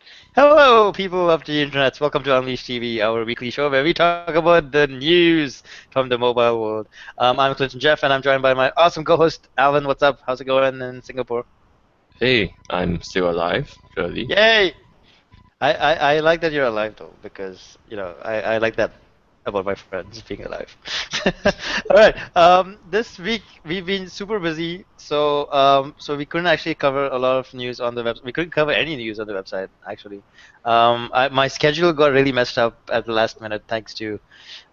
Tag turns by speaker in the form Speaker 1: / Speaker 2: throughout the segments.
Speaker 1: Hello, people of the internet. Welcome to Unleashed TV, our weekly show where we talk about the news from the mobile world. I'm Clinton Jeff, and I'm joined by my awesome co-host, Alan. What's up? How's it going in Singapore?
Speaker 2: Hey, I'm still alive, surely.
Speaker 1: Yay! I like that you're alive, though, because, I like that about my friends being alive. All right. This week we've been super busy, so we couldn't actually cover a lot of news on the web. We couldn't cover any news on the website, actually. My schedule got really messed up at the last minute, thanks to,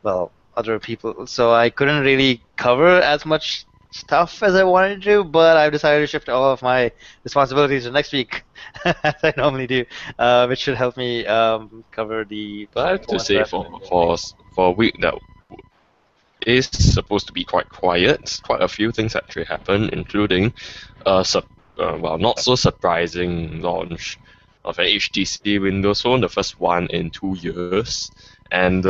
Speaker 1: well, other people. So I couldn't really cover as much stuff as I wanted to, but I've decided to shift all of my responsibilities to next week, as I normally do, which should help me cover the
Speaker 2: But I have to
Speaker 1: ones
Speaker 2: say,
Speaker 1: that.
Speaker 2: for a week that is supposed to be quite quiet, quite a few things actually happened, including not so surprising launch of an HTC Windows Phone, the first one in 2 years, and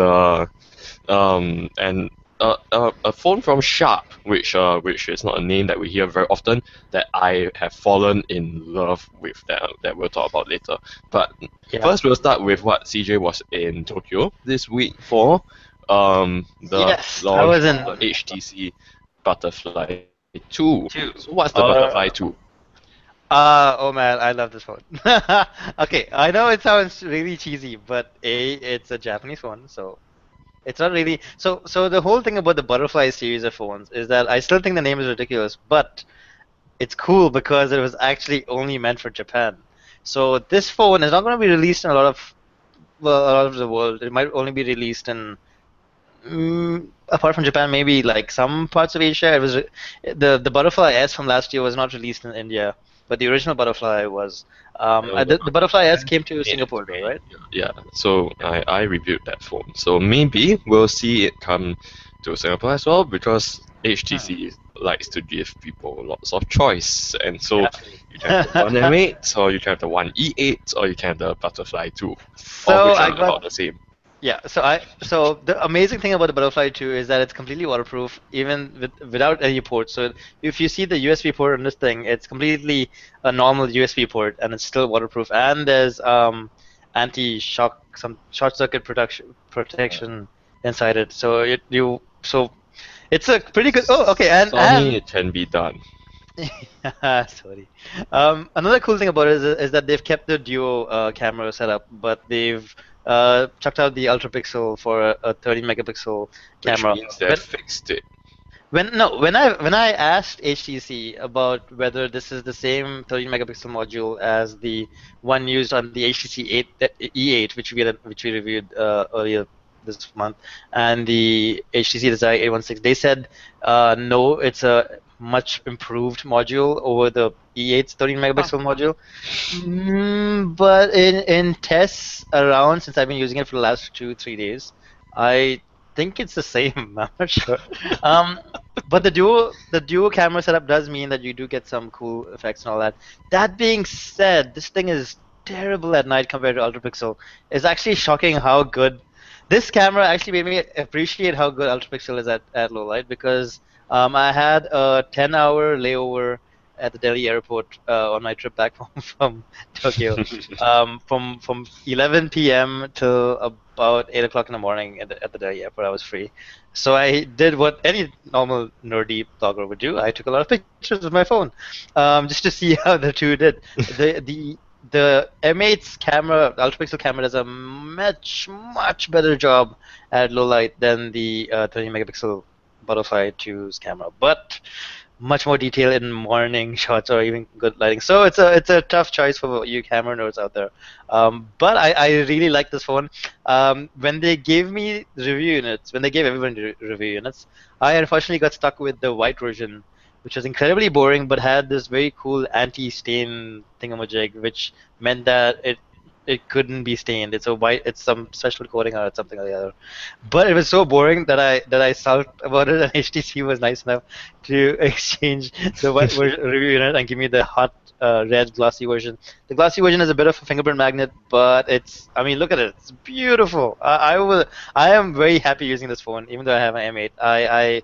Speaker 2: and a phone from Sharp, which is not a name that we hear very often, that I have fallen in love with, that we'll talk about later. But
Speaker 1: Yeah.
Speaker 2: first, we'll start with what CJ was in Tokyo this week for, the
Speaker 1: Yes, I
Speaker 2: launch
Speaker 1: was
Speaker 2: of
Speaker 1: in
Speaker 2: the HTC Butterfly 2.
Speaker 1: two.
Speaker 2: So what's the
Speaker 1: Uh,
Speaker 2: Butterfly 2?
Speaker 1: oh man, I love this phone. Okay, I know it sounds really cheesy, but it's a Japanese phone, so it's not really. So the whole thing about the Butterfly series of phones is that I still think the name is ridiculous, but it's cool because it was actually only meant for Japan. So this phone is not going to be released in a lot of, well, a lot of the world. It might only be released in, apart from Japan, maybe like some parts of Asia. It was the Butterfly S from last year was not released in India, but the original Butterfly was.
Speaker 2: Uh,
Speaker 1: The Butterfly S came to
Speaker 2: Made its
Speaker 1: Singapore though,
Speaker 2: way.
Speaker 1: right?
Speaker 2: Yeah, so I reviewed that phone. So maybe we'll see it come to Singapore as well because
Speaker 1: Hmm.
Speaker 2: HTC likes to give people lots of choice. And so you can have the
Speaker 1: Yeah.
Speaker 2: one M8, or you can have the one E8, or you can have the Butterfly 2, all of
Speaker 1: So
Speaker 2: which
Speaker 1: I
Speaker 2: are
Speaker 1: got
Speaker 2: about the same.
Speaker 1: Yeah, so the amazing thing about the Butterfly 2 is that it's completely waterproof, even without any ports. So if you see the USB port on this thing, it's completely a normal USB port, and it's still waterproof. And there's anti-shock, some short circuit protection inside it. So it's a pretty good. Oh, okay,
Speaker 2: Sony,
Speaker 1: and
Speaker 2: it can be done.
Speaker 1: sorry. Another cool thing about it is that they've kept the duo camera setup, but they've chucked out the ultra pixel for a 30 megapixel
Speaker 2: Which
Speaker 1: camera.
Speaker 2: means they've fixed it.
Speaker 1: When I asked HTC about whether this is the same 13 megapixel module as the one used on the HTC 8 E8, which we reviewed earlier this month, and the HTC Desire 816, they said no, it's a much improved module over the E8's 13 megapixel module. But in tests around, since I've been using it for the last 2 3 days, I think it's the same. I'm not sure. Um, but the dual camera setup does mean that you do get some cool effects and all that. That being said, this thing is terrible at night compared to UltraPixel. It's actually shocking how good this camera actually made me appreciate how good UltraPixel is at low light because I had a 10-hour layover at the Delhi airport on my trip back from Tokyo, from 11 p.m. till about 8 o'clock in the morning at the Delhi airport. I was free. So I did what any normal nerdy blogger would do. I took a lot of pictures with my phone, just to see how the two did. The M8's camera, the ultra pixel camera, does a much better job at low light than the 30 megapixel Butterfly 2's camera, but much more detail in morning shots or even good lighting. So it's a tough choice for you camera nerds out there. But I really like this phone. When they gave me review units, when they gave everyone review units, I unfortunately got stuck with the white version, which was incredibly boring, but had this very cool anti-stain thingamajig, which meant that it couldn't be stained. It's a white, it's some special coating or something or the other. But it was so boring that I sulked about it, and HTC was nice enough to exchange the white version review unit and give me the hot red glossy version. The glossy version is a bit of a fingerprint magnet, but I mean, look at it. It's beautiful. I am very happy using this phone, even though I have an M8.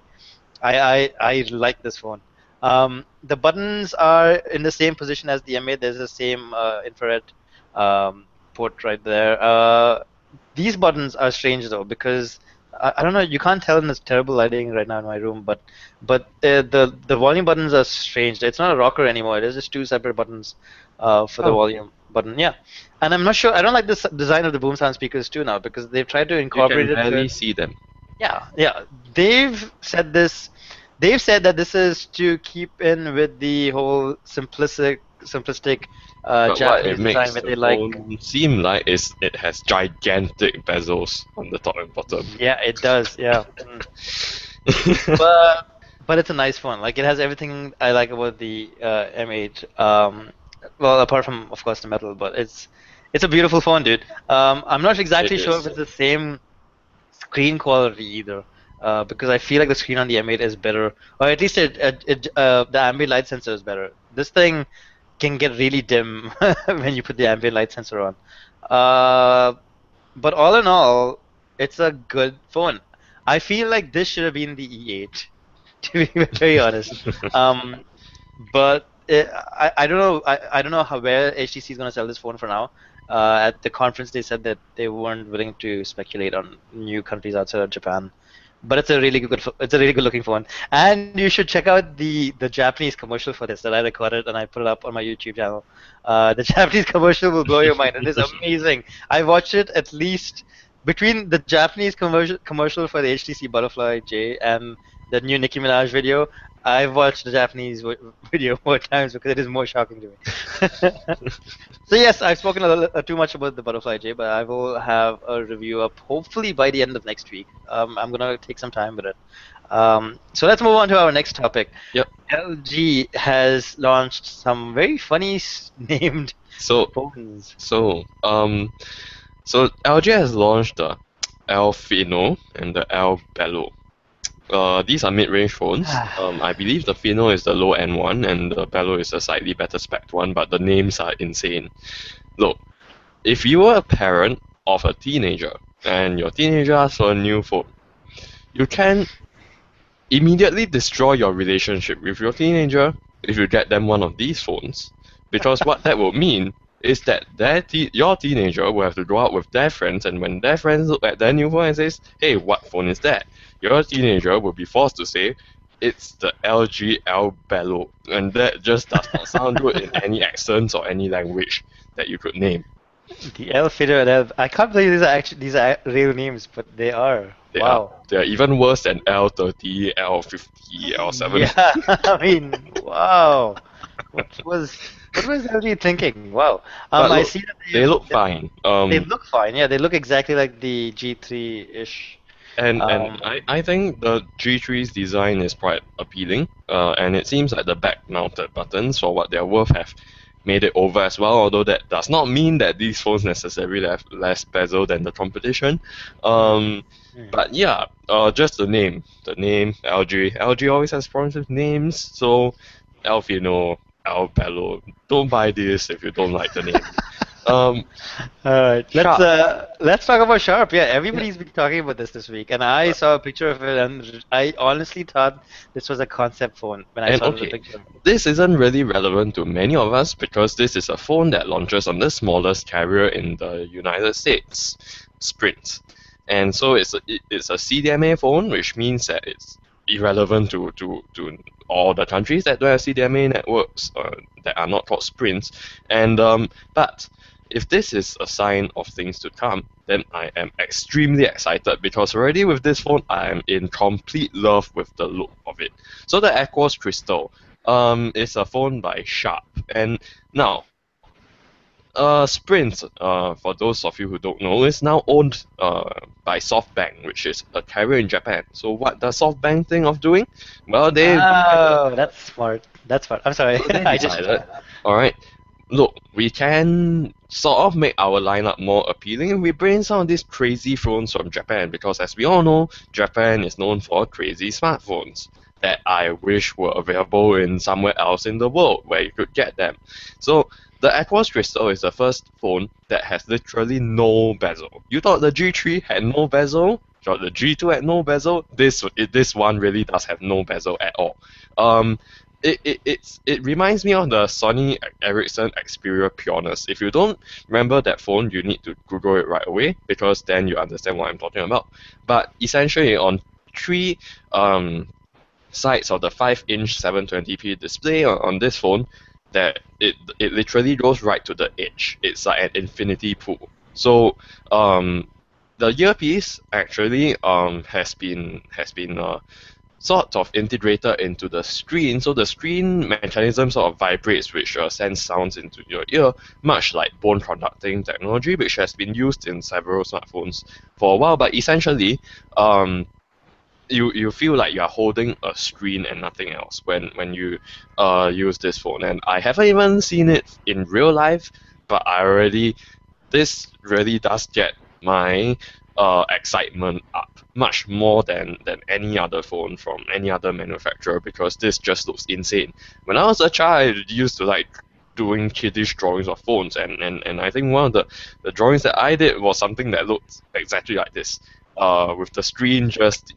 Speaker 1: I like this phone. The buttons are in the same position as the M8. There's the same infrared port right there. These buttons are strange though because I don't know. You can't tell in this terrible lighting right now in my room, but the volume buttons are strange. It's not a rocker anymore. It is just two separate buttons for the
Speaker 2: Oh.
Speaker 1: volume button. Yeah, and I'm not sure. I don't like this design of the boom sound speakers too now because they've tried to
Speaker 2: You
Speaker 1: incorporate
Speaker 2: can
Speaker 1: it.
Speaker 2: barely see them.
Speaker 1: Yeah. They've said this. They've said that this is to keep in with the whole simplistic
Speaker 2: But what
Speaker 1: Japanese
Speaker 2: it
Speaker 1: design
Speaker 2: makes
Speaker 1: where
Speaker 2: the
Speaker 1: they like.
Speaker 2: phone seem like is it has gigantic bezels on the top and bottom.
Speaker 1: Yeah, it does. Yeah. But it's a nice phone. Like it has everything I like about the M8. Well, apart from of course the metal, but it's a beautiful phone, dude. I'm not exactly
Speaker 2: It
Speaker 1: sure
Speaker 2: is.
Speaker 1: if it's the same screen quality either, because I feel like the screen on the M8 is better, or at least the ambient light sensor is better. This thing can get really dim when you put the ambient light sensor on. But all in all, it's a good phone. I feel like this should have been the E8, to be very honest. But I don't know. I don't know where HTC is going to sell this phone for now. At the conference, they said that they weren't willing to speculate on new countries outside of Japan. But it's a really good looking phone, and you should check out the Japanese commercial for this that I recorded and I put it up on my YouTube channel. The Japanese commercial will blow your mind. It is amazing. I watched it at least between the Japanese commercial for the HTC Butterfly J and the new Nicki Minaj video. I've watched the Japanese video more times because it is more shocking to me. So yes, I've spoken a little too much about the Butterfly J, but I will have a review up hopefully by the end of next week. I'm gonna take some time with it. So let's move on to our next topic.
Speaker 2: Yep.
Speaker 1: LG has launched some very funny named
Speaker 2: So
Speaker 1: phones.
Speaker 2: so LG has launched the L Fino and the L Bello. These are mid-range phones. I believe the Fino is the low-end one and the Bello is a slightly better spec one, but the names are insane. Look, if you were a parent of a teenager and your teenager asks for a new phone, you can immediately destroy your relationship with your teenager if you get them one of these phones. Because what that will mean is that your teenager will have to go out with their friends, and when their friends look at their new phone and says, "Hey, what phone is that?" your teenager will be forced to say, "It's the LG L Bello," and that just does not sound good in any accents or any language that you could name.
Speaker 1: The L Fitter and L. I can't believe these are real names, but they are.
Speaker 2: They
Speaker 1: Wow.
Speaker 2: are even worse than L30, L50, L7.
Speaker 1: Yeah, I mean, wow. What was LG thinking? Wow.
Speaker 2: But
Speaker 1: I
Speaker 2: look,
Speaker 1: see that
Speaker 2: they look fine.
Speaker 1: They look fine. Yeah, they look exactly like the G3-ish.
Speaker 2: And I think the G3's design is quite appealing, and it seems like the back-mounted buttons, for what they're worth, have made it over as well, although that does not mean that these phones necessarily have less bezel than the competition. But yeah, just the name LG. LG always has problems with names, so L Fino, L Bello, don't buy this if you don't like the name.
Speaker 1: Alright,
Speaker 2: Sharp.
Speaker 1: let's talk about Sharp. Yeah, everybody's been talking about this week, and I saw a picture of it, and I honestly thought this was a concept phone when I
Speaker 2: And
Speaker 1: saw
Speaker 2: okay,
Speaker 1: the picture.
Speaker 2: this isn't really relevant to many of us because this is a phone that launches on the smallest carrier in the United States, Sprint. And so it's a CDMA phone, which means that it's irrelevant to all the countries that don't have CDMA networks that are not called Sprints. And but if this is a sign of things to come, then I am extremely excited because already with this phone, I am in complete love with the look of it. So the Aquos Crystal is a phone by Sharp. And now, Sprint, for those of you who don't know, is now owned by SoftBank, which is a carrier in Japan. So what does SoftBank think of doing? Well, they
Speaker 1: Oh, that's smart. That's smart. I'm sorry. I just
Speaker 2: decided, alright, look, we can sort of make our lineup more appealing if we bring some of these crazy phones from Japan, because as we all know, Japan is known for crazy smartphones that I wish were available in somewhere else in the world where you could get them. So the Aquos Crystal is the first phone that has literally no bezel. You thought the G3 had no bezel? You thought the G2 had no bezel? This one really does have no bezel at all. it reminds me of the Sony Ericsson Xperia Pureness. If you don't remember that phone, you need to Google it right away because then you understand what I'm talking about. But essentially, on three sides of the 5-inch 720p display on this phone, that it literally goes right to the edge. It's like an infinity pool. So the earpiece actually has been sort of integrated into the screen, so the screen mechanism sort of vibrates, which sends sounds into your ear, much like bone conducting technology, which has been used in several smartphones for a while. But essentially, you feel like you are holding a screen and nothing else when you use this phone. And I haven't even seen it in real life, but this really does get my excitement up much more than any other phone from any other manufacturer, because this just looks insane. When I was a child, I used to like doing kiddish drawings of phones, and I think one of the drawings that I did was something that looked exactly like this, with the screen just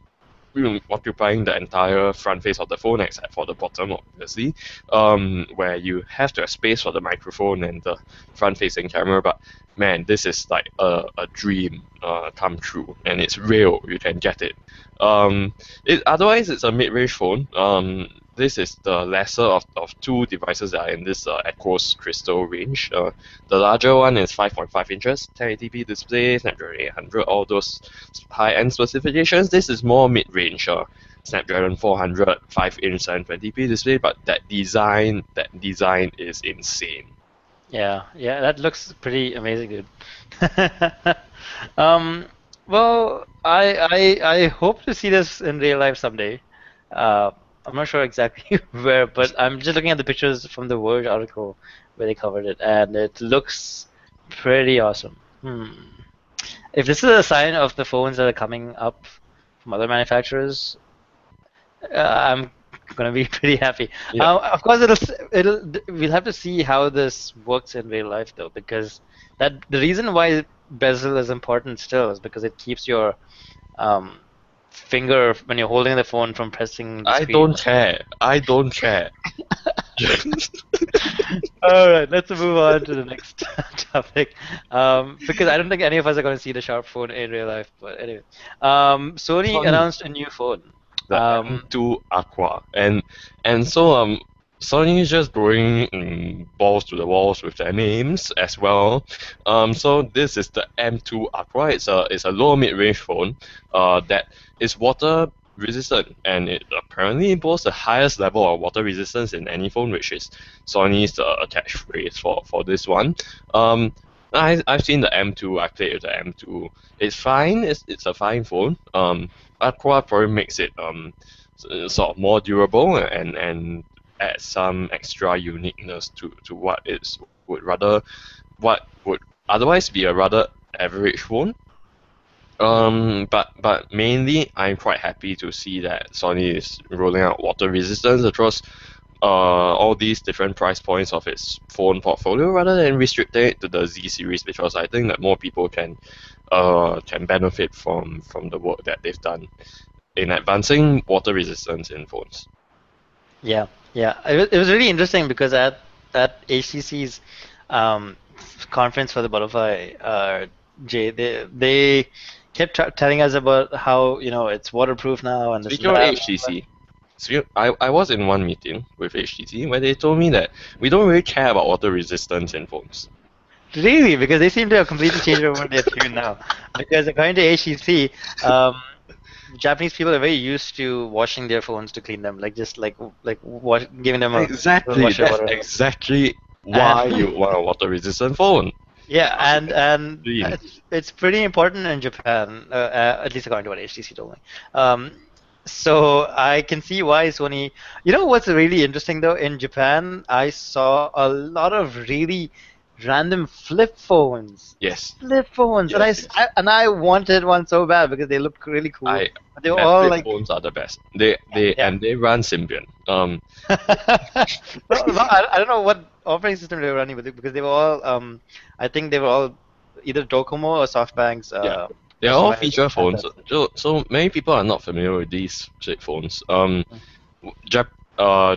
Speaker 2: occupying the entire front face of the phone except for the bottom, obviously, where you have to have space for the microphone and the front-facing camera. But man, this is like a dream come true, and it's real. You can get it. Otherwise, it's a mid-range phone. This is the lesser of two devices that are in this Aquos Crystal range. The larger one is 5.5 inches, 1080p display, Snapdragon 800, all those high-end specifications. This is more mid-range, Snapdragon 400, 5-inch 720p display, but that design is insane.
Speaker 1: Yeah, that looks pretty amazing, dude. Well, I hope to see this in real life someday. I'm not sure exactly where, but I'm just looking at the pictures from the Verge article where they covered it, and it looks pretty awesome. If this is a sign of the phones that are coming up from other manufacturers, I'm gonna be pretty happy.
Speaker 2: Yeah.
Speaker 1: Of course, we'll have to see how this works in real life, though, because the reason why bezel is important still is because it keeps your finger when you're holding the phone from pressing the screen.
Speaker 2: I don't care.
Speaker 1: All right, let's move on to the next topic, because I don't think any of us are going to see the Sharp phone in real life. But anyway, Sony announced a new phone.
Speaker 2: The M2 Aqua, and so Sony is just going balls to the walls with their names as well. So this is the M2 Aqua. It's a low mid-range phone that is water resistant, and it apparently boasts the highest level of water resistance in any phone, which is Sony's attached phrase for this one. I've seen the M2. I played with the M2. It's fine. It's a fine phone. Aqua probably makes it sort of more durable and add some extra uniqueness to what would otherwise be a rather average phone. But mainly I'm quite happy to see that Sony is rolling out water resistance across all these different price points of its phone portfolio, rather than restricting it to the Z series, because I think that more people can benefit from the work that they've done in advancing water resistance in phones.
Speaker 1: Yeah. It was really interesting because at HTC's conference for the Butterfly, Jay, they kept telling us about how it's waterproof now and this
Speaker 2: Speaking of HTC, I was in one meeting with HTC where they told me that we don't really care about water resistance in phones.
Speaker 1: Really? Because they seem to have completely changed over their tune now. Because according to HTC, Japanese people are very used to washing their phones to clean them, giving them a
Speaker 2: exactly. That's water. Exactly why you want a water-resistant phone.
Speaker 1: Yeah, and it's pretty important in Japan, at least according to what HTC told me. So I can see why Sony. You know what's really interesting though? In Japan, I saw a lot of really random flip phones.
Speaker 2: Yes.
Speaker 1: Flip phones,
Speaker 2: yes,
Speaker 1: and I wanted one so bad because they look really cool.
Speaker 2: But they were all flip phones are the best. And they run Symbian.
Speaker 1: Well, I don't know what operating system they were running with it, because they were all I think they were all either Docomo or SoftBank's.
Speaker 2: They're all feature phones. So many people are not familiar with these flip phones.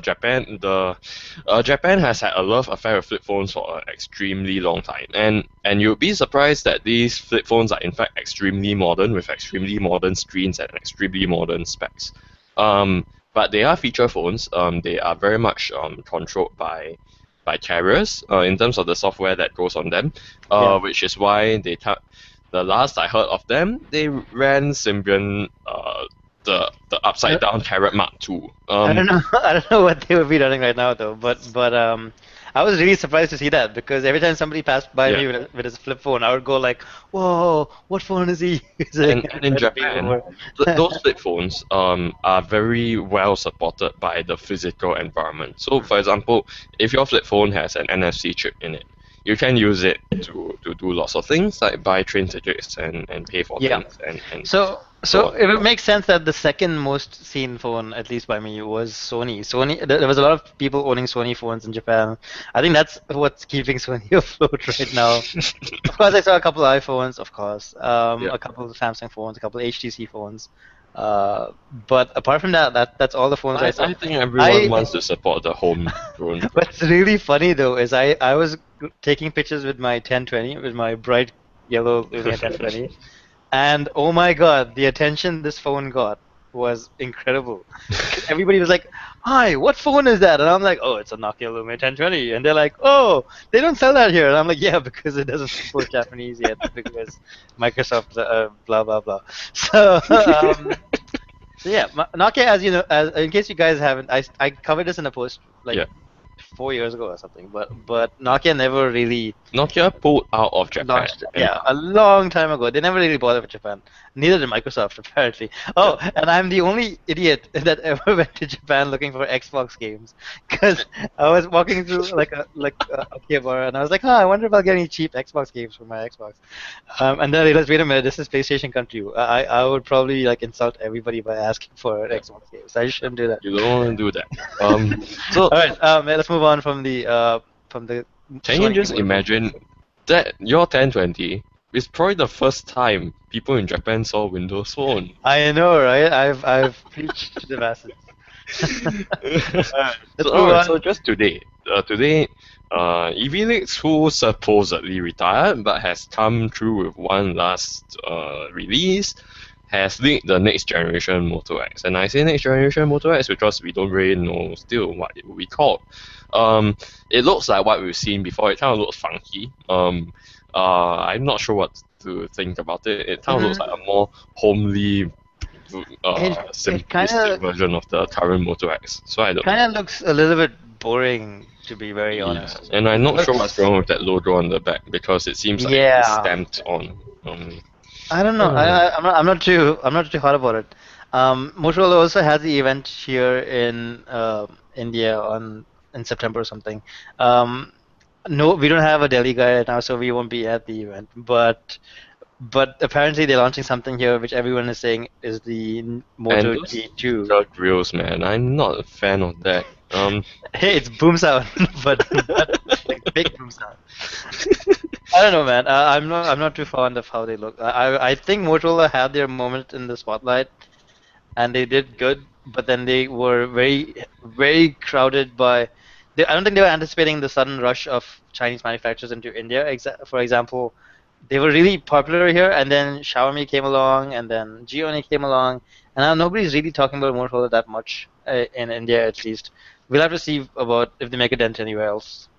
Speaker 2: Japan has had a love affair with flip phones for an extremely long time, and you'd be surprised that these flip phones are in fact extremely modern with extremely modern screens and extremely modern specs. But they are feature phones. They are very much controlled by carriers in terms of the software that goes on them,
Speaker 1: Yeah.
Speaker 2: which is why the last I heard of them, they ran Symbian, the upside down Carrot Mark II.
Speaker 1: I don't know. I don't know what they would be running right now though. But I was really surprised to see that because every time somebody passed by
Speaker 2: Yeah.
Speaker 1: me with his flip phone, I would go like, "Whoa, what phone is he using?"
Speaker 2: And in Japan, those flip phones are very well supported by the physical environment. So, for example, if your flip phone has an NFC chip in it, you can use it to do lots of things like buy train tickets and pay for
Speaker 1: Yeah.
Speaker 2: things and
Speaker 1: So
Speaker 2: so on.
Speaker 1: it would make sense that the second most seen phone, at least by me, was Sony. There was a lot of people owning Sony phones in Japan. I think that's what's keeping Sony afloat right now. Of course, I saw a couple of iPhones, of course,
Speaker 2: Yeah.
Speaker 1: a couple of Samsung phones, a couple of HTC phones. But apart from that's all the phones I saw.
Speaker 2: I think everyone wants to support the homegrown.
Speaker 1: What's really funny though is I was taking pictures with my 1020, with my bright yellow Lumia 1020, and oh my god, the attention this phone got was incredible. Everybody was like, "Hi, what phone is that?" And I'm like, "Oh, it's a Nokia Lumia 1020." And they're like, "Oh, they don't sell that here." And I'm like, "Yeah, because it doesn't support Japanese yet, because Microsoft blah blah blah." So. So yeah, Nokia, as you know, as in case you guys haven't, I covered this in a post like
Speaker 2: Yeah.
Speaker 1: 4 years ago or something. But Nokia never really
Speaker 2: Nokia pulled out of Japan.
Speaker 1: launched. Yeah, a long time ago. They never really bothered with Japan. Neither did Microsoft, apparently. Oh, and I'm the only idiot that ever went to Japan looking for Xbox games, because I was walking through like a Akihabara, and I was like, I wonder if I'll get any cheap Xbox games for my Xbox. And then I realized, wait a minute, this is PlayStation country. I would probably like insult everybody by asking for Xbox games. I shouldn't do that.
Speaker 2: You don't want to do that. So
Speaker 1: All right, let's move on from the
Speaker 2: can you
Speaker 1: Sony
Speaker 2: just
Speaker 1: keyboard.
Speaker 2: imagine that your 1020 is probably the first time people in Japan saw Windows Phone.
Speaker 1: I know, right? I've preached to the masses. Let's move on.
Speaker 2: So just today, EVLix, who supposedly retired but has come through with one last release, has leaked the next generation Moto X. And I say next generation Moto X because we don't really know still what it will be called. It looks like what we've seen before. It kind of looks funky. I'm not sure what to think about it. It kind of looks like a more homely, simplistic
Speaker 1: kinda-
Speaker 2: version of the current Moto X. So I don't.
Speaker 1: Kind of looks a little bit boring, to be very honest.
Speaker 2: And I'm not sure what's wrong with that logo on the back because it seems like it's
Speaker 1: Yeah.
Speaker 2: stamped on.
Speaker 1: I don't know. I'm not too hot about it. Motorola also has the event here in India in September or something. No, we don't have a Delhi guy right now, so we won't be at the event. But apparently they're launching something here, which everyone is saying is the Moto
Speaker 2: And those
Speaker 1: G2.
Speaker 2: Drug grills, man. I'm not a fan of that.
Speaker 1: Hey, it's boom sound, but like big boom sound. I don't know, man. I'm not too fond of how they look. I think Motorola had their moment in the spotlight, and they did good, but then they were very crowded by. I don't think they were anticipating the sudden rush of Chinese manufacturers into India. For example, they were really popular here, and then Xiaomi came along, and then Gionee came along, and now nobody's really talking about Motorola that much in India, at least. We'll have to see about if they make a dent anywhere else.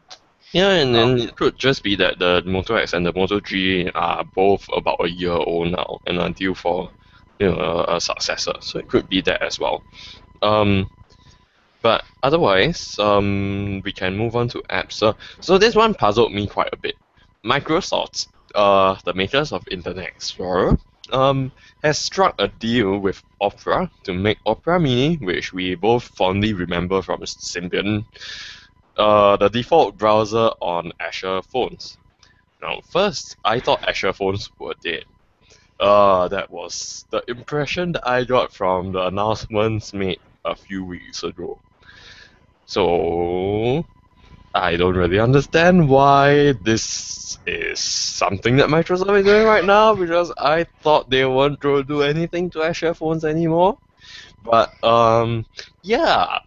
Speaker 2: Yeah, and then it could just be that the Moto X and the Moto G are both about a year old now and are due for a successor. So it could be that as well. But otherwise, we can move on to apps. So this one puzzled me quite a bit. Microsoft, the makers of Internet Explorer, has struck a deal with Opera to make Opera Mini, which we both fondly remember from Symbian, the default browser on Azure phones. Now, first, I thought Azure phones were dead. That was the impression that I got from the announcements made a few weeks ago. So, I don't really understand why this is something that Microsoft is doing right now, because I thought they weren't going to do anything to Azure phones anymore. But, yeah.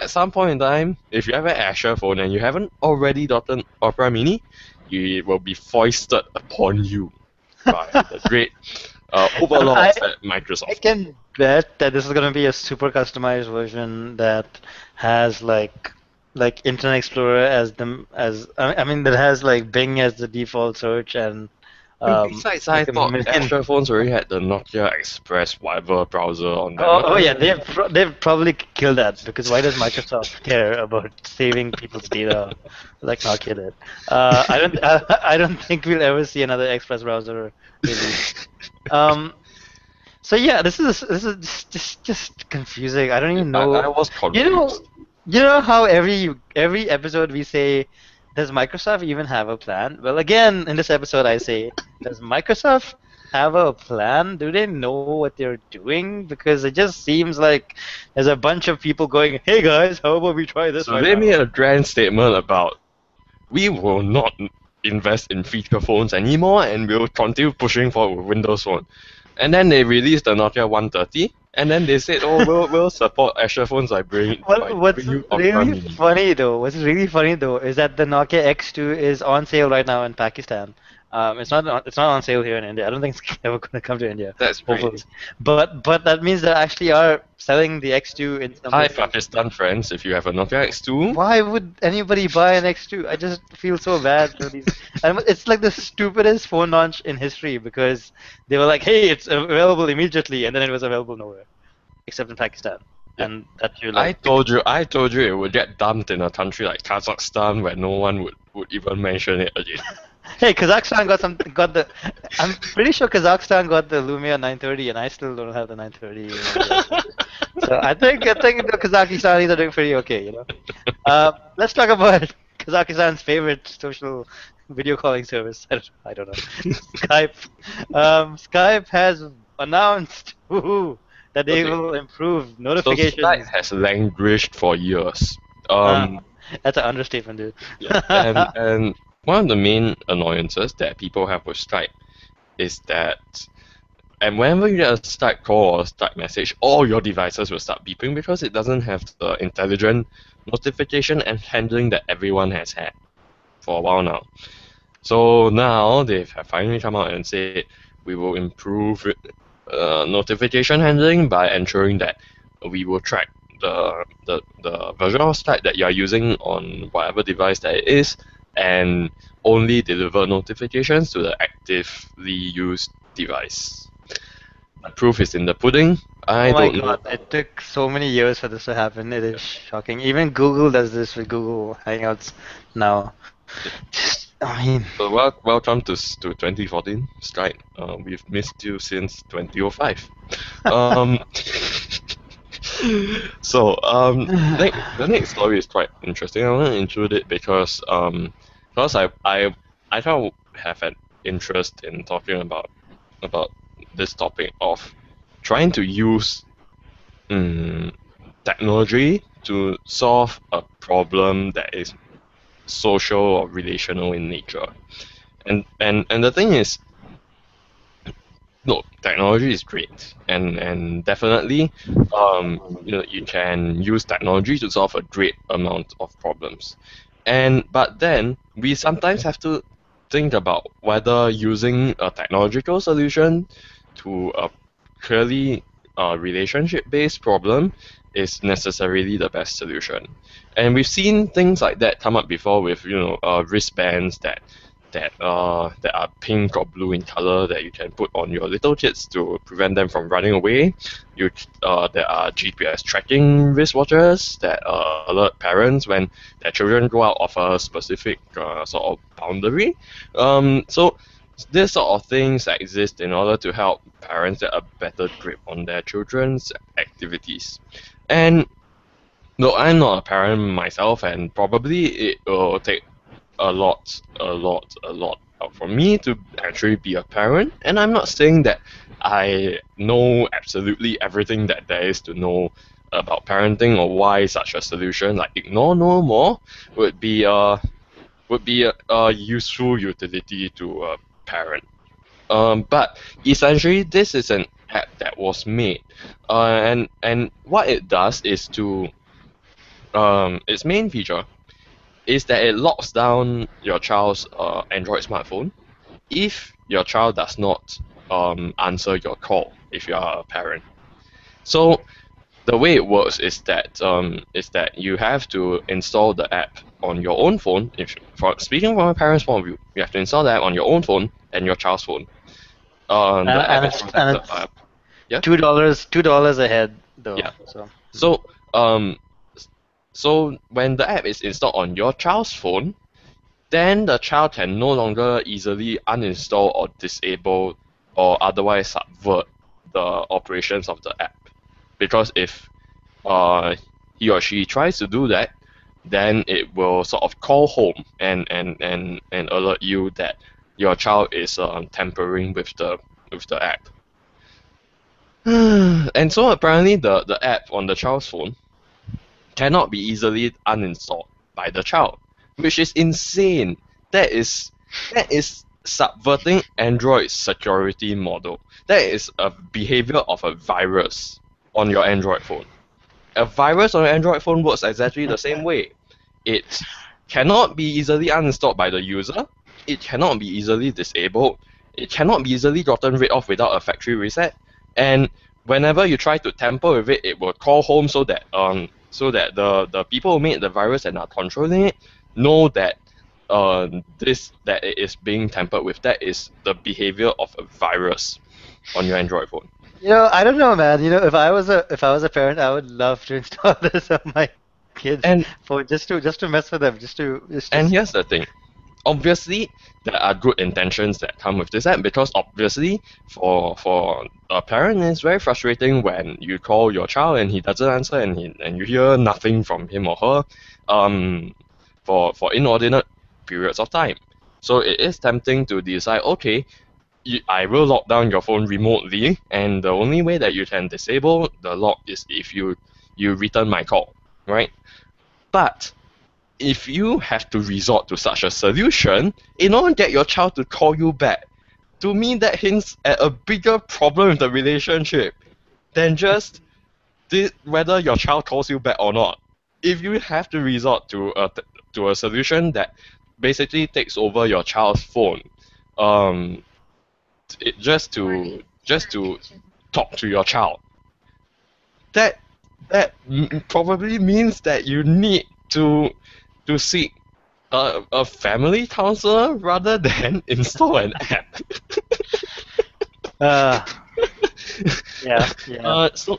Speaker 2: at some point in time, if you have an Azure phone and you haven't already gotten Opera Mini, it will be foisted upon you by the great overlords at
Speaker 1: I
Speaker 2: Microsoft.
Speaker 1: can bet that this is gonna be a super customized version that has like Internet Explorer as I mean that has like Bing as the default search and
Speaker 2: And besides, I
Speaker 1: like a
Speaker 2: thought
Speaker 1: million.
Speaker 2: Azure phones already had the Nokia Express whatever browser on them.
Speaker 1: Oh yeah, they've probably killed that because why does Microsoft care about saving people's data like Nokia did? I don't think we'll ever see another Express browser released. So yeah, this is just confusing. I don't even know.
Speaker 2: I was
Speaker 1: You know,
Speaker 2: confused.
Speaker 1: you know how every episode we say, does Microsoft even have a plan? Well, again, in this episode I say, does Microsoft have a plan? Do they know what they're doing? Because it just seems like there's a bunch of people going, "Hey guys, how about we try this
Speaker 2: So
Speaker 1: right
Speaker 2: they
Speaker 1: now?"
Speaker 2: made a grand statement about we will not invest in feature phones anymore and we'll continue pushing for Windows Phone. And then they released the Nokia 130 and then they said, oh, we'll support Azure phones by bringing you Opera Mini.
Speaker 1: What's really funny though is that the Nokia X2 is on sale right now in Pakistan. It's not on sale here in India. I don't think it's ever going to come to India.
Speaker 2: That's great.
Speaker 1: Hopefully. But that means they actually are selling the X2 in some
Speaker 2: Hi,
Speaker 1: places.
Speaker 2: Pakistan friends, if you have a Nokia X2.
Speaker 1: Why would anybody buy an X2? I just feel so bad for these. And it's like the stupidest phone launch in history because they were like, "Hey, it's available immediately," and then it was available nowhere, except in Pakistan.
Speaker 2: Yeah.
Speaker 1: And that you
Speaker 2: I
Speaker 1: like.
Speaker 2: told you it would get dumped in a country like Kazakhstan where no one would even mention it again.
Speaker 1: Hey, Kazakhstan got the. I'm pretty sure Kazakhstan got the Lumia 930, and I still don't have the 930. So I think the Kazakhstanis are doing pretty okay, you know. Let's talk about Kazakhstan's favorite social video calling service. I don't know. Skype. Skype has announced that they
Speaker 2: Okay.
Speaker 1: will improve
Speaker 2: So
Speaker 1: notifications.
Speaker 2: Skype has languished for years.
Speaker 1: That's an understatement, dude.
Speaker 2: Yeah, and one of the main annoyances that people have with Skype is that, and whenever you get a Skype call or a Skype message, all your devices will start beeping because it doesn't have the intelligent notification and handling that everyone has had for a while now. So now they have finally come out and said we will improve notification handling by ensuring that we will track the version of Skype that you are using on whatever device that it is, and only deliver notifications to the actively used device. The proof is in the pudding. I
Speaker 1: Oh my
Speaker 2: don't
Speaker 1: God,
Speaker 2: know.
Speaker 1: it took so many years for this to happen. It is shocking. Even Google does this with Google Hangouts now. I mean,
Speaker 2: So welcome to 2014 Skype. We've missed you since 2005. The next story is quite interesting. I want to include it because I kind of have an interest in talking about this topic of trying to use technology to solve a problem that is social or relational in nature. And the thing is, no, technology is great, and definitely, you can use technology to solve a great amount of problems, but then we sometimes have to think about whether using a technological solution to a clearly relationship-based problem is necessarily the best solution. And we've seen things like that come up before with wristbands that are pink or blue in color that you can put on your little kids to prevent them from running away. There are GPS tracking wristwatches that alert parents when their children go out of a specific sort of boundary. So this sort of things exist in order to help parents get a better grip on their children's activities. And though I'm not a parent myself, and probably it will take a lot out for me to actually be a parent. And I'm not saying that I know absolutely everything that there is to know about parenting or why such a solution like ignore no more would be a useful utility to a parent. But essentially, this is an app that was made, and what it does is to its main feature is that it locks down your child's Android smartphone if your child does not answer your call if you are a parent. So the way it works is that you have to install the app on your own phone. Speaking from a parent's point of view, you have to install the app on your own phone and your child's phone. The app is
Speaker 1: And
Speaker 2: the app. Yeah.
Speaker 1: $2 a head though.
Speaker 2: Yeah.
Speaker 1: So
Speaker 2: So when the app is installed on your child's phone, then the child can no longer easily uninstall or disable or otherwise subvert the operations of the app. Because if he or she tries to do that, then it will sort of call home and alert you that your child is tampering with the app. And so apparently the app on the child's phone cannot be easily uninstalled by the child, which is insane. That is subverting Android's security model. That is a behavior of a virus on your Android phone. A virus on an Android phone works exactly the same way. It cannot be easily uninstalled by the user. It cannot be easily disabled. It cannot be easily gotten rid of without a factory reset. And whenever you try to tamper with it, it will call home so that the people who made the virus and are controlling it know that that it is being tampered with. That is the behavior of a virus on your Android phone.
Speaker 1: I don't know, man. If I was a parent, I would love to install this on my kids' phone just to mess with them,
Speaker 2: And here's the thing. Obviously, there are good intentions that come with this app, because obviously for a parent it's very frustrating when you call your child and he doesn't answer and you hear nothing from him or her for inordinate periods of time. So it is tempting to decide, okay, I will lock down your phone remotely, and the only way that you can disable the lock is if you return my call, right? But if you have to resort to such a solution in order to get your child to call you back, to me that hints at a bigger problem with the relationship than just whether your child calls you back or not. If you have to resort to a solution that basically takes over your child's phone, just to talk to your child, that probably means that you need to seek a family counselor rather than install an app.
Speaker 1: Yeah.
Speaker 2: So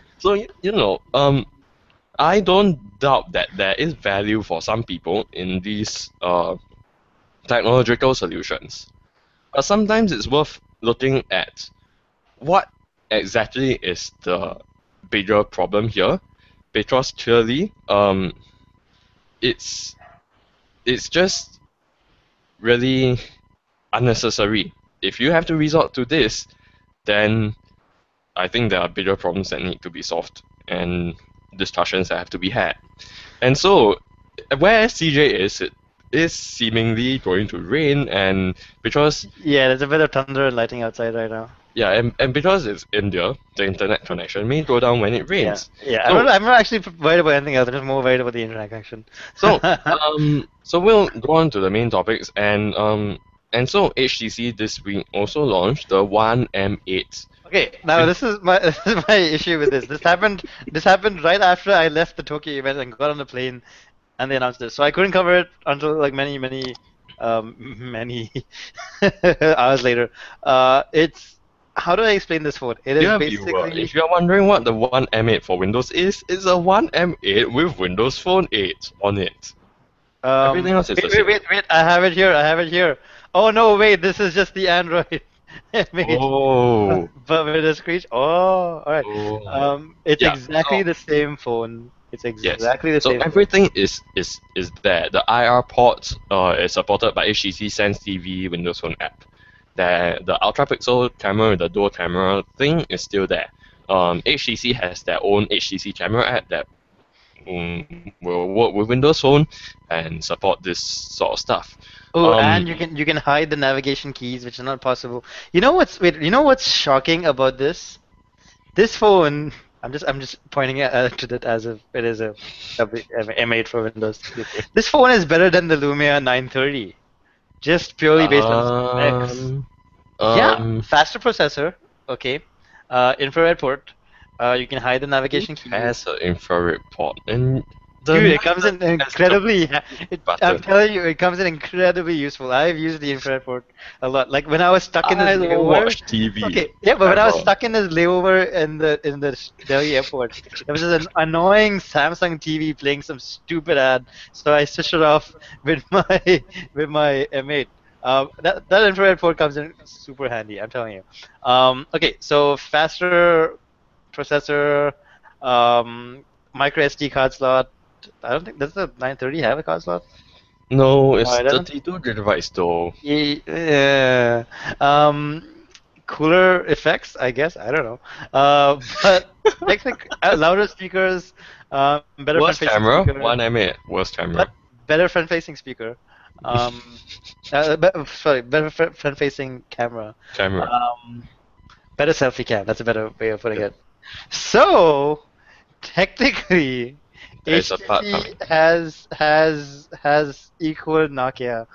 Speaker 2: I don't doubt that there is value for some people in these technological solutions, but sometimes it's worth looking at what exactly is the bigger problem here, because clearly it's just really unnecessary. If you have to resort to this, then I think there are bigger problems that need to be solved and discussions that have to be had. And so, where CJ is, it is seemingly going to rain, and because
Speaker 1: there's a bit of thunder and lightning outside right now.
Speaker 2: Yeah, and because it's India, the internet connection may go down when it rains.
Speaker 1: Yeah. So, I'm not actually worried about anything else. I'm just more worried about the internet connection.
Speaker 2: So we'll go on to the main topics, and so HTC this week also launched the One M8.
Speaker 1: Okay, now this is my issue with this. This happened right after I left the Tokyo event and got on the plane, and they announced this. So I couldn't cover it until like many hours later. How do I explain this phone? It is basically.
Speaker 2: If you're wondering what the One M8 for Windows is, it's a One M8 with Windows Phone 8 on it. Everything else is the same.
Speaker 1: Wait! I have it here. Oh no! Wait, this is just the Android. But with a screech. Oh, all right. It's exactly the same phone. It's exactly the same.
Speaker 2: So everything is there. The IR port is supported by HTC Sense TV Windows Phone app. The ultra pixel camera with the dual camera thing is still there. HTC has their own HTC camera app that will work with Windows Phone and support this sort of stuff.
Speaker 1: And you can hide the navigation keys, which is not possible. You know what's shocking about this? This phone I'm just pointing to that as if it is a M8 for Windows. This phone is better than the Lumia 930, just purely based on specs.
Speaker 2: Um,
Speaker 1: Yeah,
Speaker 2: um,
Speaker 1: faster processor. Okay, infrared port. You can hide the
Speaker 2: it
Speaker 1: navigation keys.
Speaker 2: has an infrared port, and the
Speaker 1: Dude, it comes
Speaker 2: 930
Speaker 1: in
Speaker 2: has the
Speaker 1: incredibly. I'm
Speaker 2: button.
Speaker 1: telling you, it comes in incredibly useful. I've used the infrared port a lot. Like when I was stuck in this
Speaker 2: I don't
Speaker 1: layover.
Speaker 2: watch TV
Speaker 1: Okay, yeah, but when I was
Speaker 2: ever.
Speaker 1: stuck in this layover in the Delhi airport, there was an annoying Samsung TV playing some stupid ad, so I switched it off with my with my M8. That infrared port comes in super handy. I'm telling you. Okay, so faster processor, micro SD card slot. I don't think does the 930 have a card slot?
Speaker 2: No,
Speaker 1: No,
Speaker 2: it's
Speaker 1: it doesn't.
Speaker 2: 32 gigabytes though.
Speaker 1: Yeah. Cooler effects, I guess. I don't know. But louder speakers, better
Speaker 2: Worst
Speaker 1: front-facing
Speaker 2: camera,
Speaker 1: speaker,
Speaker 2: 1 mA. Worst camera.
Speaker 1: but better front-facing speaker. Um, sorry, better front-facing camera.
Speaker 2: Camera.
Speaker 1: Um, better selfie cam. That's a better way of putting it. So technically,
Speaker 2: There is a part
Speaker 1: HTC has equal Nokia.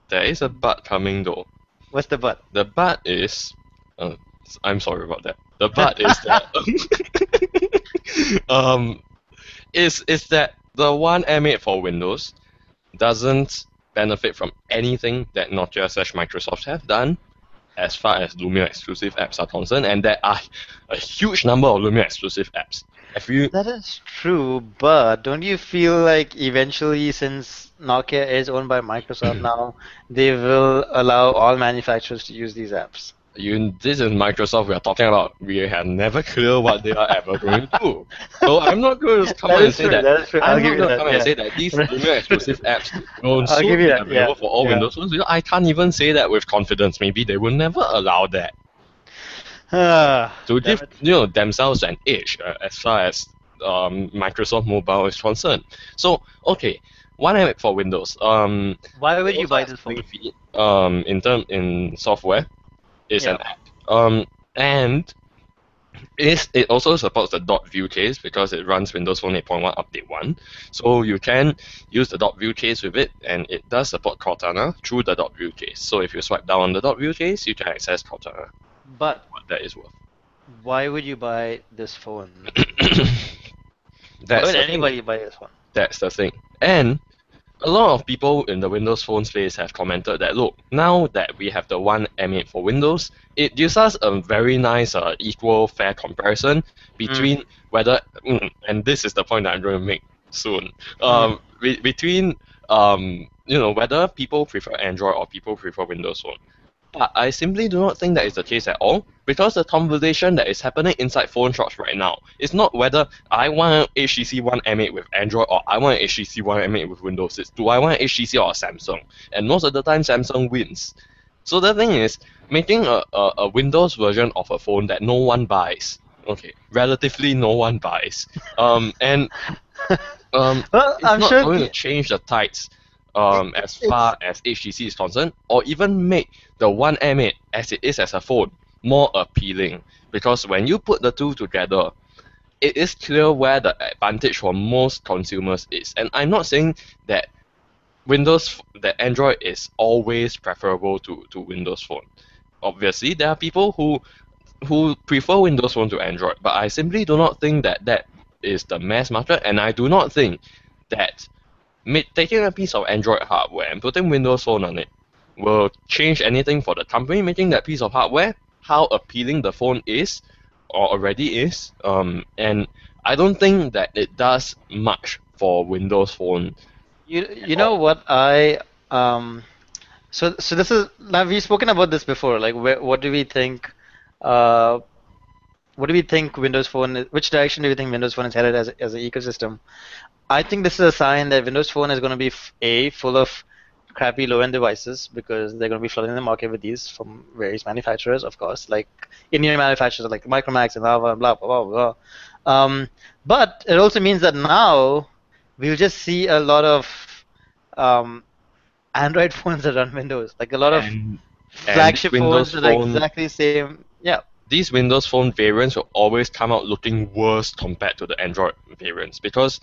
Speaker 2: There is a but coming though.
Speaker 1: What's the but?
Speaker 2: The but is, uh, I'm sorry about that. The but is that um is that the one M8 for Windows doesn't benefit from anything that Nokia/Microsoft have done as far as Lumia exclusive apps are concerned, and there are a huge number of Lumia exclusive apps. Have you?
Speaker 1: That is true, but don't you feel like eventually, since Nokia is owned by Microsoft now, they will allow all manufacturers to use these apps?
Speaker 2: This is Microsoft we are talking about. We have never clear what they are ever going to do. So I'm not going to come
Speaker 1: That
Speaker 2: out and
Speaker 1: is
Speaker 2: say
Speaker 1: true.
Speaker 2: that.
Speaker 1: That is true. I'll
Speaker 2: I'm
Speaker 1: give
Speaker 2: not
Speaker 1: you
Speaker 2: going to
Speaker 1: that.
Speaker 2: come and
Speaker 1: Yeah.
Speaker 2: say that these Lumia exclusive apps will
Speaker 1: I'll
Speaker 2: soon
Speaker 1: give you
Speaker 2: be
Speaker 1: that. Yeah.
Speaker 2: available for all
Speaker 1: Yeah.
Speaker 2: Windows phones. I can't even say that with confidence. Maybe they will never allow that to
Speaker 1: Damn
Speaker 2: give
Speaker 1: it.
Speaker 2: themselves an edge as far as Microsoft Mobile is concerned. So okay, one app for Windows.
Speaker 1: Why would
Speaker 2: It
Speaker 1: you
Speaker 2: also
Speaker 1: buy
Speaker 2: has
Speaker 1: this
Speaker 2: Sling
Speaker 1: phone?
Speaker 2: Feed. In software is
Speaker 1: Yeah.
Speaker 2: an app. And it also supports the .view case because it runs Windows Phone 8.1 Update 1. So you can use the .view case with it, and it does support Cortana through the .view case. So if you swipe down on the .view case, you can access Cortana.
Speaker 1: But
Speaker 2: What that is worth.
Speaker 1: why would you buy this phone? Why
Speaker 2: That's
Speaker 1: would
Speaker 2: the thing.
Speaker 1: anybody buy this phone?
Speaker 2: That's the thing. And a lot of people in the Windows Phone space have commented that look, now that we have the one M8 for Windows, it gives us a very nice equal fair comparison between whether and this is the point that I'm going to make soon. Between whether people prefer Android or people prefer Windows Phone. But I simply do not think that is the case at all, because the conversation that is happening inside phone shops right now is not whether I want HTC One M8 with Android or I want HTC One M8 with Windows. It's do I want HTC or Samsung? And most of the time Samsung wins. So the thing is, making a Windows version of a phone that no one buys, okay, relatively no one buys, and
Speaker 1: Well,
Speaker 2: it's
Speaker 1: I'm
Speaker 2: not
Speaker 1: sure
Speaker 2: going to change the tides as
Speaker 1: it's
Speaker 2: far as HTC is concerned, or even make the One M8 as it is as a phone more appealing. Because when you put the two together, it is clear where the advantage for most consumers is. And I'm not saying that that Android is always preferable to Windows Phone. Obviously, there are people who prefer Windows Phone to Android, but I simply do not think that that is the mass market, and I do not think that taking a piece of Android hardware and putting Windows Phone on it will change anything for the company making that piece of hardware, how appealing the phone is or already is. And I don't think that it does much for Windows Phone at
Speaker 1: you know
Speaker 2: all.
Speaker 1: what I so this is now we've spoken about this before. Like what do we think? Uh, what do we think Windows Phone? Which direction do we think Windows Phone is headed as an ecosystem? I think this is a sign that Windows Phone is going to be full of crappy low-end devices because they're going to be flooding the market with these from various manufacturers, of course, like Indian manufacturers like Micromax and Lava and blah blah blah blah. But it also means that now we'll just see a lot of um, Android phones that run Windows, like a lot of
Speaker 2: And this
Speaker 1: flagship phones
Speaker 2: Windows
Speaker 1: that are
Speaker 2: Phone
Speaker 1: exactly the same. Yeah.
Speaker 2: these Windows Phone variants will always come out looking worse compared to the Android variants because,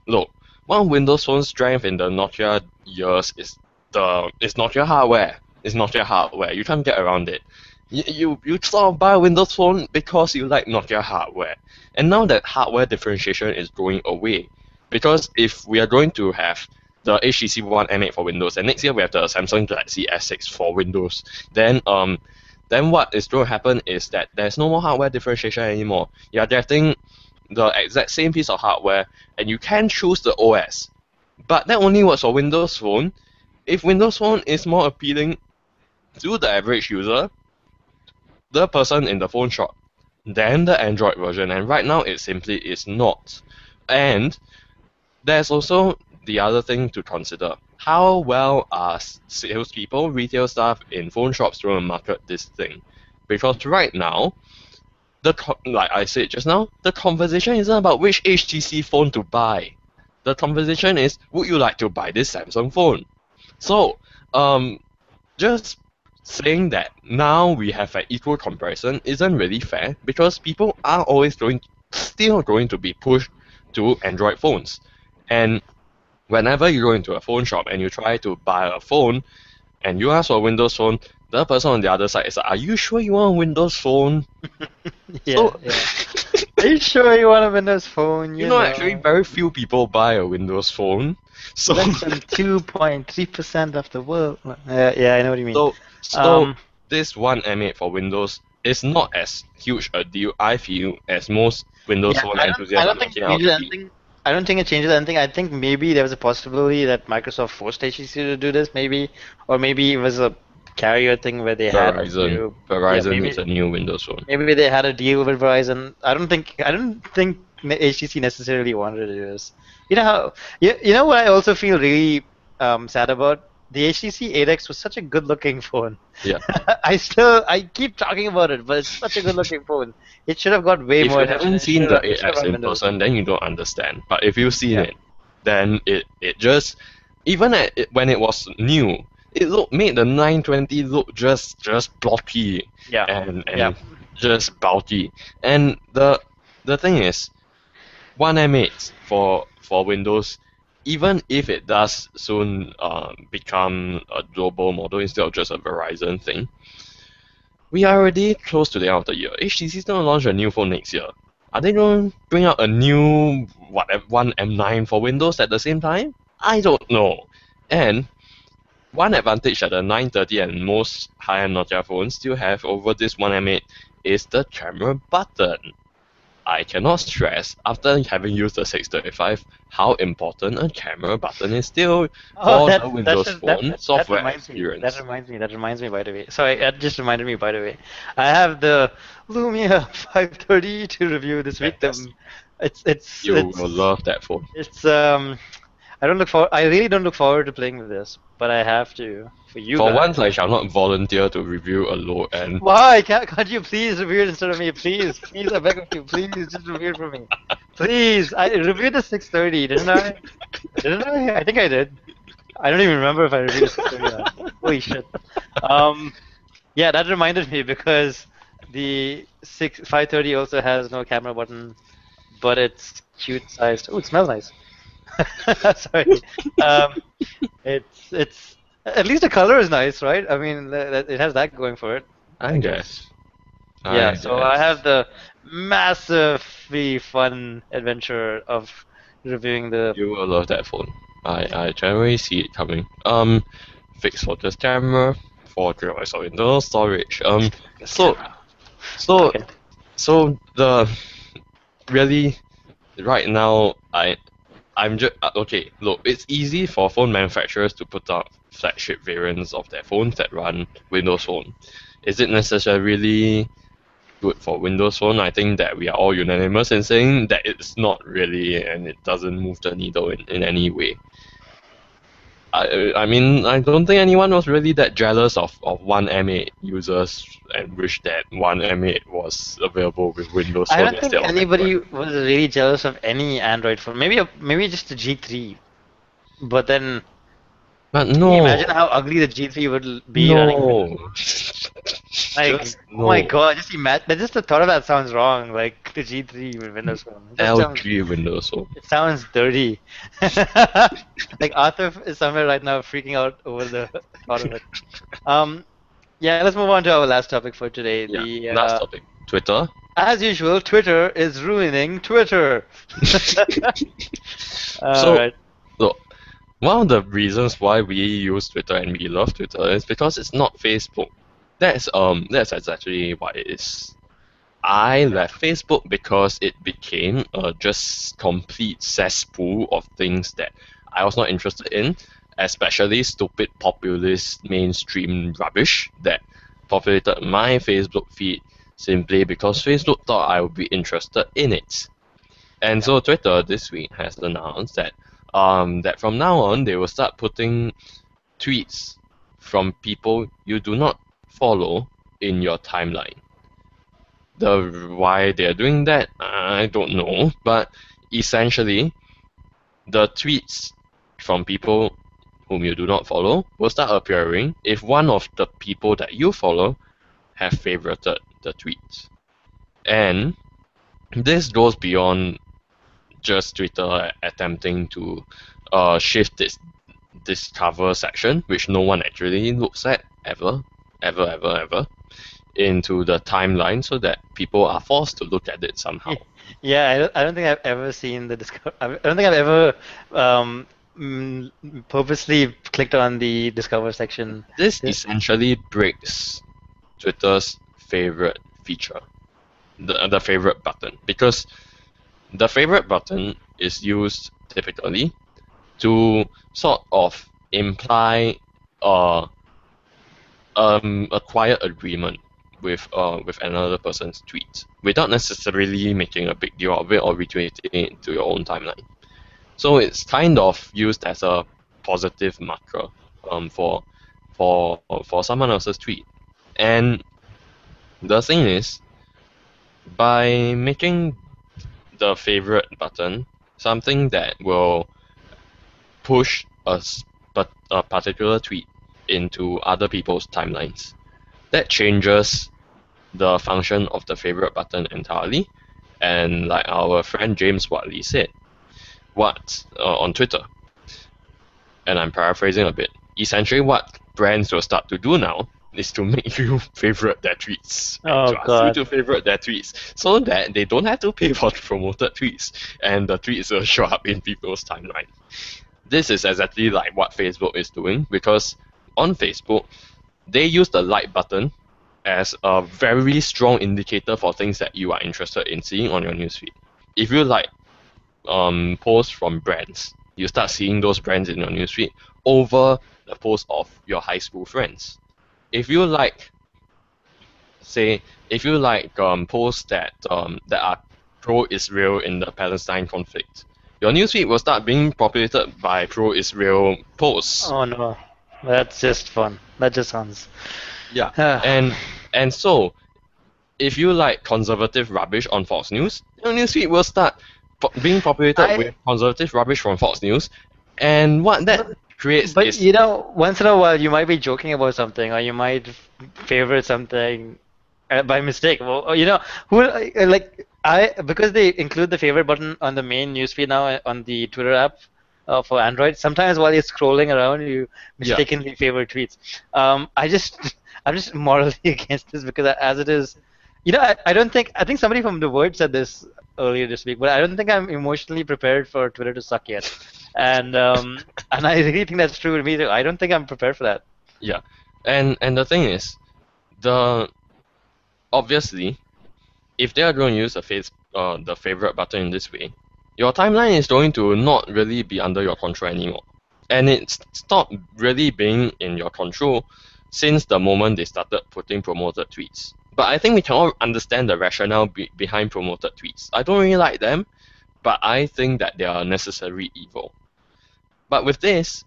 Speaker 2: look, one of Windows Phone's strength in the Nokia years is Nokia hardware. It's Nokia hardware. You can't get around it. You sort of buy a Windows Phone because you like Nokia hardware, and now that hardware differentiation is going away, because if we are going to have the HTC One M8 for Windows, and next year we have the Samsung Galaxy S6 for Windows, then what is going to happen is that there's no more hardware differentiation anymore. You are getting the exact same piece of hardware, and you can choose the OS, but that only works for Windows Phone. If Windows Phone is more appealing to the average user, the person in the phone shop, than the Android version, and right now it simply is not. And there's also the other thing to consider. How well are salespeople, retail staff in phone shops going to market this thing? Because right now, like I said just now, the conversation isn't about which HTC phone to buy. The conversation is, would you like to buy this Samsung phone? So, just saying that now we have an equal comparison isn't really fair because people are always still going to be pushed to Android phones. And whenever you go into a phone shop and you try to buy a phone and you ask for a Windows Phone, the person on the other side is like, are you sure you want a Windows Phone?
Speaker 1: Yeah. Are you sure you want a Windows Phone?
Speaker 2: You know, actually very few people buy a Windows Phone. So
Speaker 1: less than 2.3% of the world. Yeah, I know what you mean.
Speaker 2: So this One M8 for Windows is not as huge a deal, I feel, as most Windows Phone enthusiasts are making out to be.
Speaker 1: I don't think it changes anything. I think maybe there was a possibility that Microsoft forced HTC to do this, maybe, or maybe it was a carrier thing where they had
Speaker 2: Verizon needs a new Windows Phone.
Speaker 1: Maybe they had a deal with Verizon. I don't think HTC necessarily wanted to do this. You know how you know what I also feel really sad about? The HTC 8X was such a good-looking phone.
Speaker 2: Yeah.
Speaker 1: I keep talking about it, but it's such a good-looking phone. It should have got way more.
Speaker 2: If you haven't seen the 8X in person, then you don't understand. But if you've seen it, then it just even when it was new, it made the 920 look just blocky and just bulky. And the thing is, One M8 for Windows, even if it does soon become a global model instead of just a Verizon thing, we are already close to the end of the year. HTC is going to launch a new phone next year. Are they going to bring out a new One M9 for Windows at the same time? I don't know. And one advantage that the 930 and most high-end Nokia phones still have over this One M8 is the camera button. I cannot stress, after having used the 635, how important a camera button is still for the Windows Phone software experience.
Speaker 1: That reminds me, by the way. Sorry, that just reminded me, by the way. I have the Lumia 530 to review this week.
Speaker 2: You will love that phone.
Speaker 1: It's I really don't look forward to playing with this, but I have to for you.
Speaker 2: For once, I shall not volunteer to review a low-end.
Speaker 1: Why can't you please review it instead of me? Please, I beg of you, please just review it for me. Please, I reviewed the 630, didn't I? Didn't I? I think I did. I don't even remember if I reviewed the 630. Holy shit. Yeah, that reminded me because the 530 also has no camera button, but it's cute sized. Oh, it smells nice. Sorry. It's at least the color is nice, right? I mean, it has that going for it.
Speaker 2: I guess.
Speaker 1: So I have the massively fun adventure of reviewing the.
Speaker 2: You will love that phone. I generally see it coming. Fixed focus camera, 4 GB of internal storage. So the really right now I'm just okay. Look, it's easy for phone manufacturers to put out flagship variants of their phones that run Windows Phone. Is it necessarily good for Windows Phone? I think that we are all unanimous in saying that it's not really, and it doesn't move the needle in any way. I mean, I don't think anyone was really that jealous of One M8 users and wish that One M8 was available with Windows Phone.
Speaker 1: I don't think anybody was really jealous of any Android phone. Maybe just the G3. But then,
Speaker 2: no.
Speaker 1: Can you imagine how ugly the G3 would be running Windows? Like,
Speaker 2: just
Speaker 1: oh my
Speaker 2: no.
Speaker 1: God, just imagine. Just the thought of that sounds wrong. Like the G3 with Windows Phone. That sounds.
Speaker 2: L3 Windows Phone.
Speaker 1: It sounds dirty. Like Arthur is somewhere right now freaking out over the thought of it. Um, yeah, let's move on to our last topic for today.
Speaker 2: Yeah. Last topic. Twitter.
Speaker 1: As usual, Twitter is ruining Twitter. All
Speaker 2: So,
Speaker 1: right.
Speaker 2: look, one of the reasons why we use Twitter and we love Twitter is because it's not Facebook. That's exactly what it is. I left Facebook because it became a just complete cesspool of things that I was not interested in, especially stupid populist mainstream rubbish that populated my Facebook feed simply because Facebook thought I would be interested in it. And so Twitter this week has announced that from now on they will start putting tweets from people you do not follow in your timeline. Why they're doing that, I don't know, but essentially the tweets from people whom you do not follow will start appearing if one of the people that you follow have favorited the tweets. And this goes beyond just Twitter attempting to shift its discover section, which no one actually looks at ever, into the timeline so that people are forced to look at it somehow.
Speaker 1: Yeah, I don't think I've ever seen the discover. I don't think I've ever purposely clicked on the discover section.
Speaker 2: This essentially breaks Twitter's favorite feature, the favorite button, because the favorite button is used typically to sort of imply a quiet agreement with another person's tweet without necessarily making a big deal of it or retweeting it to your own timeline. So it's kind of used as a positive marker for someone else's tweet. And the thing is, by making the favorite button something that will push a particular tweet into other people's timelines, that changes the function of the favorite button entirely. And like our friend James Watley said, on Twitter, and I'm paraphrasing a bit, essentially what brands will start to do now is to make you favorite their tweets.
Speaker 1: Oh,
Speaker 2: to ask
Speaker 1: God.
Speaker 2: you to favorite their tweets so that they don't have to pay for promoted tweets and the tweets will show up in people's timeline. This is exactly like what Facebook is doing, because on Facebook, they use the like button as a very strong indicator for things that you are interested in seeing on your newsfeed. If you like posts from brands, you start seeing those brands in your newsfeed over the posts of your high school friends. If you like posts that are pro-Israel in the Palestine conflict, your newsfeed will start being populated by pro-Israel posts.
Speaker 1: Oh no, that's just fun. That just sounds.
Speaker 2: Yeah, and so if you like conservative rubbish on Fox News, your newsfeed will start being populated with conservative rubbish from Fox News, and what that creates
Speaker 1: But
Speaker 2: is,
Speaker 1: you know, once in a while you might be joking about something, or you might favorite something by mistake. Well, you know, because they include the favorite button on the main newsfeed now on the Twitter app for Android. Sometimes while you're scrolling around, you mistakenly favorite tweets. I'm just morally against this because as it is, you know, I think somebody from The Verge said this earlier this week, but I don't think I'm emotionally prepared for Twitter to suck yet. And I really think that's true with me too. I don't think I'm prepared for that.
Speaker 2: yeah, and the thing is, obviously, if they are going to use the favorite button in this way, your timeline is going to not really be under your control anymore, and it's stopped really being in your control since the moment they started putting promoted tweets. But I think we can all understand the rationale behind promoted tweets. I don't really like them, but I think that they are a necessary evil. But with this,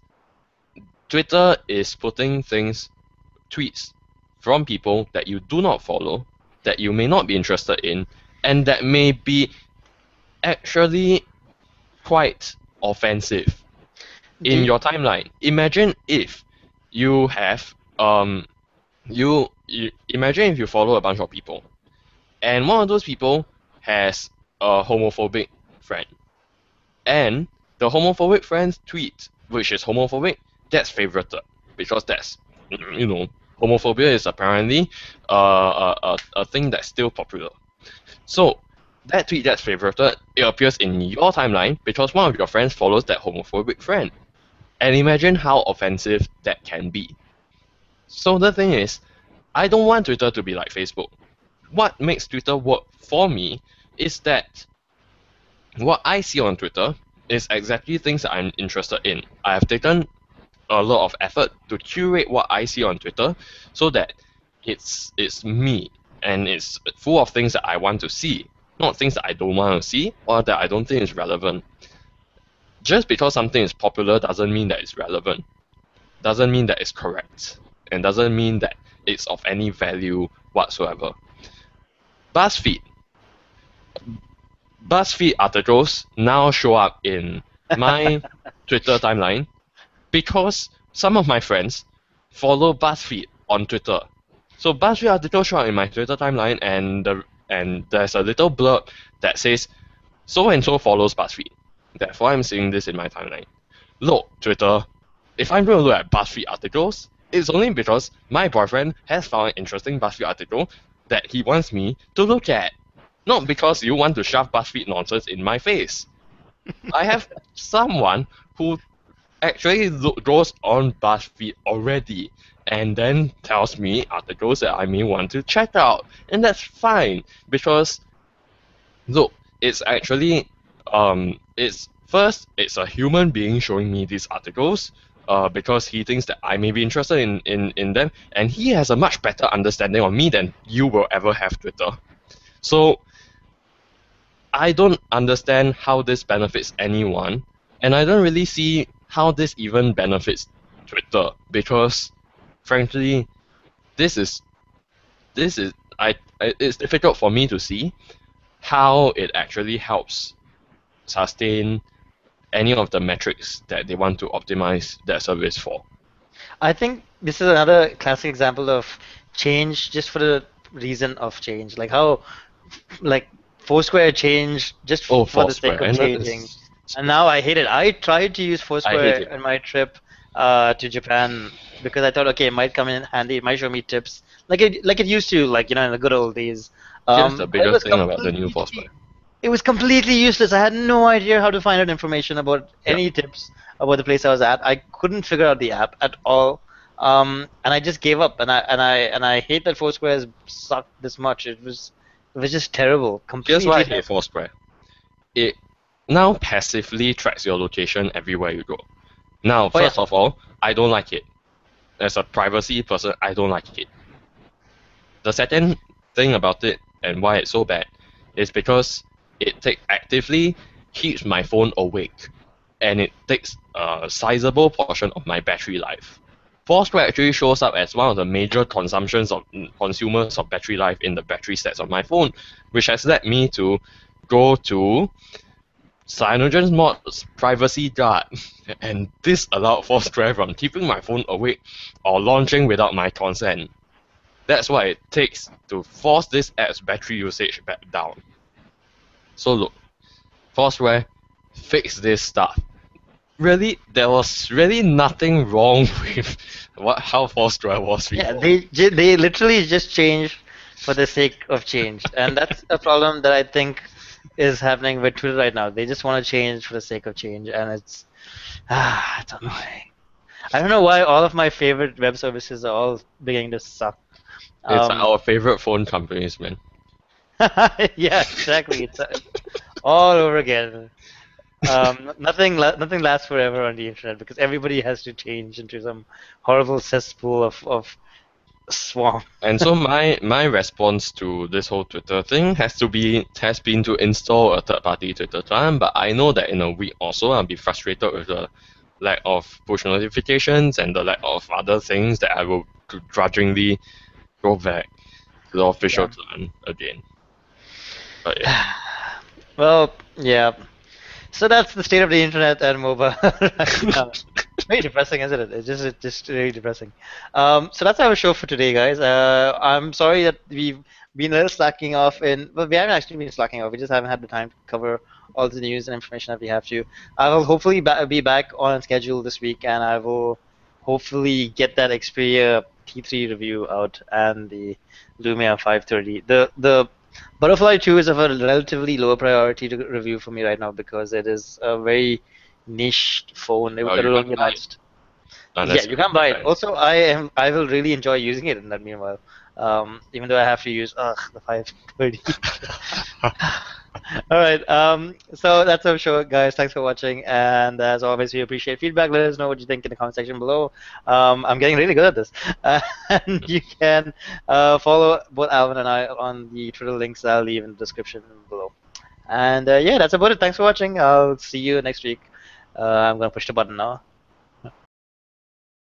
Speaker 2: Twitter is putting tweets from people that you do not follow, that you may not be interested in, and that may be actually quite offensive in your timeline. Imagine if you have you imagine if you follow a bunch of people, and one of those people has a homophobic friend, and the homophobic friend's tweet, which is homophobic, that's favorited because that's homophobia is apparently a thing that's still popular. So that tweet that's favorited, it appears in your timeline because one of your friends follows that homophobic friend. And imagine how offensive that can be. So the thing is, I don't want Twitter to be like Facebook. What makes Twitter work for me is that what I see on Twitter is exactly things that I'm interested in. I have taken a lot of effort to curate what I see on Twitter so that it's me and it's full of things that I want to see, not things that I don't want to see or that I don't think is relevant. Just because something is popular doesn't mean that it's relevant, doesn't mean that it's correct, and doesn't mean that it's of any value whatsoever. BuzzFeed. BuzzFeed articles now show up in my Twitter timeline because some of my friends follow BuzzFeed on Twitter. So BuzzFeed articles show up in my Twitter timeline, and there's a little blurb that says, so and so follows BuzzFeed. Therefore, I'm seeing this in my timeline. Look, Twitter, if I'm going to look at BuzzFeed articles, it's only because my boyfriend has found an interesting BuzzFeed article that he wants me to look at. Not because you want to shove BuzzFeed nonsense in my face. I have someone who actually goes on BuzzFeed already and then tells me articles that I may want to check out. And that's fine because, look, it's actually it's a human being showing me these articles because he thinks that I may be interested in them, and he has a much better understanding of me than you will ever have, Twitter. So I don't understand how this benefits anyone, and I don't really see how this even benefits Twitter because, frankly, it's difficult for me to see how it actually helps sustain any of the metrics that they want to optimize their service for.
Speaker 1: I think this is another classic example of change just for the reason of change. Like how, like Foursquare changed just for the
Speaker 2: Foursquare,
Speaker 1: sake of changing, and now I hate it. I tried to use Foursquare in my trip to Japan because I thought, okay, it might come in handy. It might show me tips, like it used to, like in the good old days.
Speaker 2: Here's the biggest thing about the new Foursquare.
Speaker 1: It was completely useless. I had no idea how to find out information about any tips about the place I was at. I couldn't figure out the app at all, and I just gave up. And I hate that Foursquare has sucked this much. It was just terrible.
Speaker 2: Here's why I hate Foursquare. It now passively tracks your location everywhere you go. Now, first of all, I don't like it. As a privacy person, I don't like it. The second thing about it and why it's so bad is because it actively keeps my phone awake, and it takes a sizable portion of my battery life. Foursquare actually shows up as one of the major consumers of battery life in the battery stats of my phone, which has led me to go to CyanogenMod's privacy guard, and this allowed Foursquare from keeping my phone awake or launching without my consent. That's what it takes to force this app's battery usage back down. So look, Foursquare, fix this stuff. Really, there was really nothing wrong with how Foursquare was before.
Speaker 1: Yeah, they literally just changed for the sake of change, and that's a problem that I think is happening with Twitter right now. They just want to change for the sake of change, and it's annoying. I don't know why all of my favorite web services are all beginning to suck.
Speaker 2: It's our favorite phone companies, man.
Speaker 1: Yeah, exactly. It's all over again. Nothing lasts forever on the internet because everybody has to change into some horrible cesspool of swamp.
Speaker 2: And so my response to this whole Twitter thing has been to install a third-party Twitter client. But I know that in a week or so I'll be frustrated with the lack of push notifications and the lack of other things that I will grudgingly go back to the official client again. But yeah.
Speaker 1: Well, yeah. So that's the state of the internet and mobile right now. Very depressing, isn't it? It's just really depressing. So that's our show for today, guys. I'm sorry that we've been a little slacking off well, we haven't actually been slacking off. We just haven't had the time to cover all the news and information that we have to. I will hopefully be back on schedule this week, and I will hopefully get that Xperia T3 review out and the Lumia 530. The Butterfly 2 is of a relatively low priority to review for me right now because it is a very niche phone.
Speaker 2: Oh,
Speaker 1: It'll
Speaker 2: you
Speaker 1: only
Speaker 2: can't buy it.
Speaker 1: last. Yeah,
Speaker 2: Unless
Speaker 1: you
Speaker 2: you're
Speaker 1: can
Speaker 2: a
Speaker 1: buy it.
Speaker 2: fan.
Speaker 1: Also, I will really enjoy using it in that meanwhile. Even though I have to use the 530. All right. So that's our show, guys. Thanks for watching, and as always, we appreciate feedback. Let us know what you think in the comment section below. I'm getting really good at this. And you can follow both Alvin and I on the Twitter links I'll leave in the description below. And yeah, that's about it. Thanks for watching. I'll see you next week. I'm gonna push the button now.